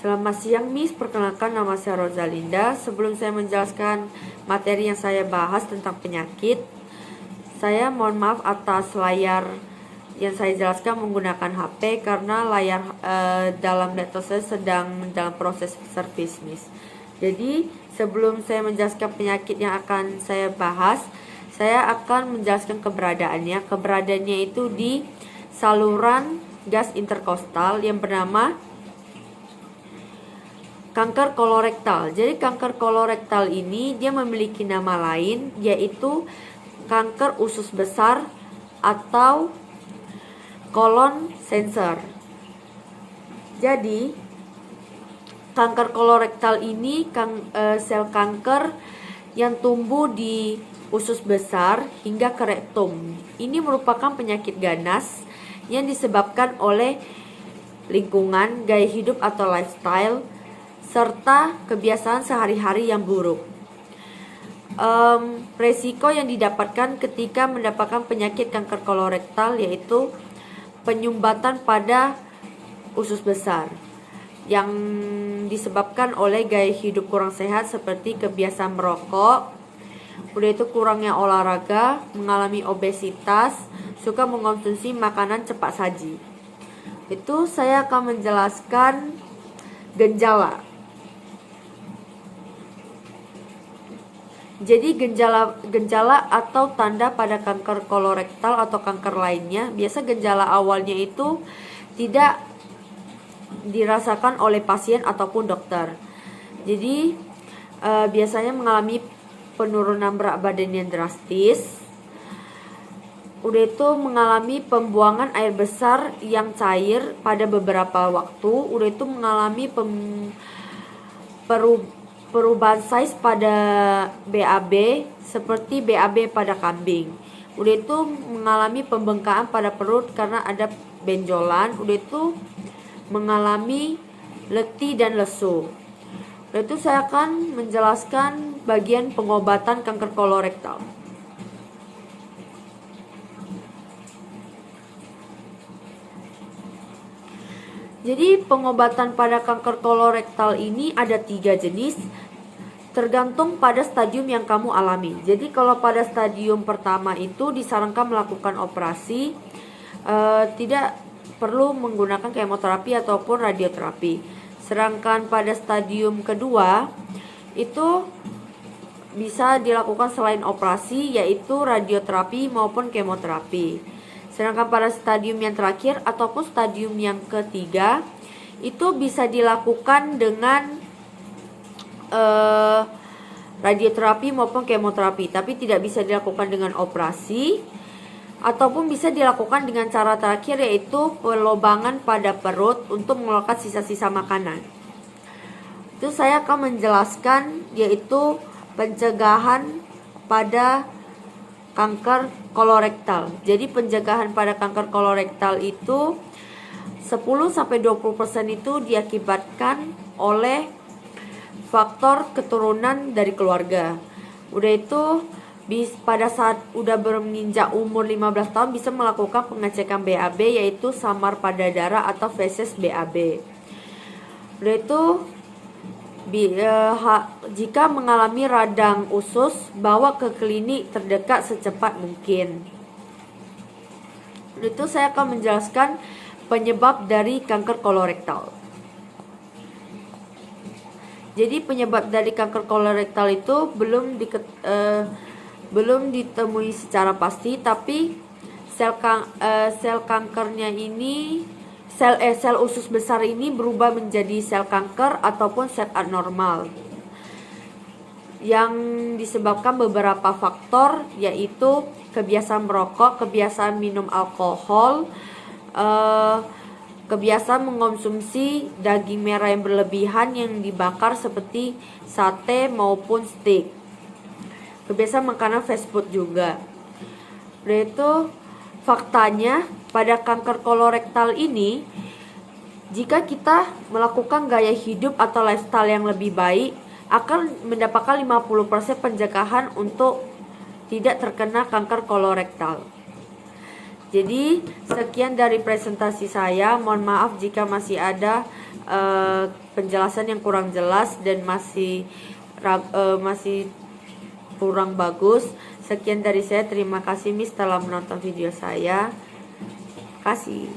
Selamat siang Miss, perkenalkan nama saya Rosalinda. Sebelum saya menjelaskan materi yang saya bahas tentang penyakit, saya mohon maaf atas layar yang saya jelaskan menggunakan HP karena layar dalam laptop saya sedang dalam proses servis Miss. Jadi sebelum saya menjelaskan penyakit yang akan saya bahas, saya akan menjelaskan keberadaannya. Keberadaannya itu di saluran gas interkostal yang bernama kanker kolorektal. Jadi kanker kolorektal ini dia memiliki nama lain, yaitu kanker usus besar atau kolon sensor. Jadi kanker kolorektal ini sel kanker yang tumbuh di usus besar hingga ke rektum. Ini merupakan penyakit ganas yang disebabkan oleh lingkungan, gaya hidup atau lifestyle, serta kebiasaan sehari-hari yang buruk. Resiko yang didapatkan ketika mendapatkan penyakit kanker kolorektal yaitu penyumbatan pada usus besar yang disebabkan oleh gaya hidup kurang sehat seperti kebiasaan merokok, udah itu kurangnya olahraga, mengalami obesitas, suka mengkonsumsi makanan cepat saji. Itu saya akan menjelaskan gejala. Jadi gejala atau tanda pada kanker kolorektal atau kanker lainnya, biasa gejala awalnya itu tidak dirasakan oleh pasien ataupun dokter. Jadi biasanya mengalami penurunan berat badan yang drastis. Udah itu mengalami pembuangan air besar yang cair pada beberapa waktu. Udah itu mengalami perubahan size pada BAB seperti BAB pada kambing. Udah itu mengalami pembengkakan pada perut karena ada benjolan. Udah itu mengalami letih dan lesu. Udah itu saya akan menjelaskan bagian pengobatan kanker kolorektal. Jadi pengobatan pada kanker kolorektal ini ada 3 jenis, tergantung pada stadium yang kamu alami. Jadi kalau pada stadium pertama itu disarankan melakukan operasi, tidak perlu menggunakan kemoterapi ataupun radioterapi. Sedangkan pada stadium kedua itu bisa dilakukan selain operasi, yaitu radioterapi maupun kemoterapi. Sedangkan pada stadium yang terakhir ataupun stadium yang ketiga itu bisa dilakukan dengan radioterapi maupun kemoterapi, tapi tidak bisa dilakukan dengan operasi, ataupun bisa dilakukan dengan cara terakhir yaitu pelobangan pada perut untuk mengeluarkan sisa-sisa makanan. Itu saya akan menjelaskan yaitu pencegahan pada kanker kolorektal. Jadi pencegahan pada kanker kolorektal itu 10-20% itu diakibatkan oleh faktor keturunan dari keluarga. Udah itu pada saat udah menginjak umur 15 tahun bisa melakukan pengecekan BAB yaitu samar pada darah atau feses BAB. Udah itu jika mengalami radang usus, bawa ke klinik terdekat secepat mungkin. Itu saya akan menjelaskan penyebab dari kanker kolorektal. Jadi penyebab dari kanker kolorektal itu belum ditemui secara pasti, tapi sel kankernya ini sel usus besar ini berubah menjadi sel kanker ataupun sel abnormal yang disebabkan beberapa faktor, yaitu kebiasaan merokok, kebiasaan minum alkohol, kebiasaan mengonsumsi daging merah yang berlebihan yang dibakar seperti sate maupun steak, kebiasaan makanan fast food juga. Itu faktanya pada kanker kolorektal ini, jika kita melakukan gaya hidup atau lifestyle yang lebih baik, akan mendapatkan 50% pencegahan untuk tidak terkena kanker kolorektal. Jadi sekian dari presentasi saya. Mohon maaf jika masih ada penjelasan yang kurang jelas dan masih kurang bagus. Sekian dari saya, terima kasih Miss telah menonton video saya. Terima kasih.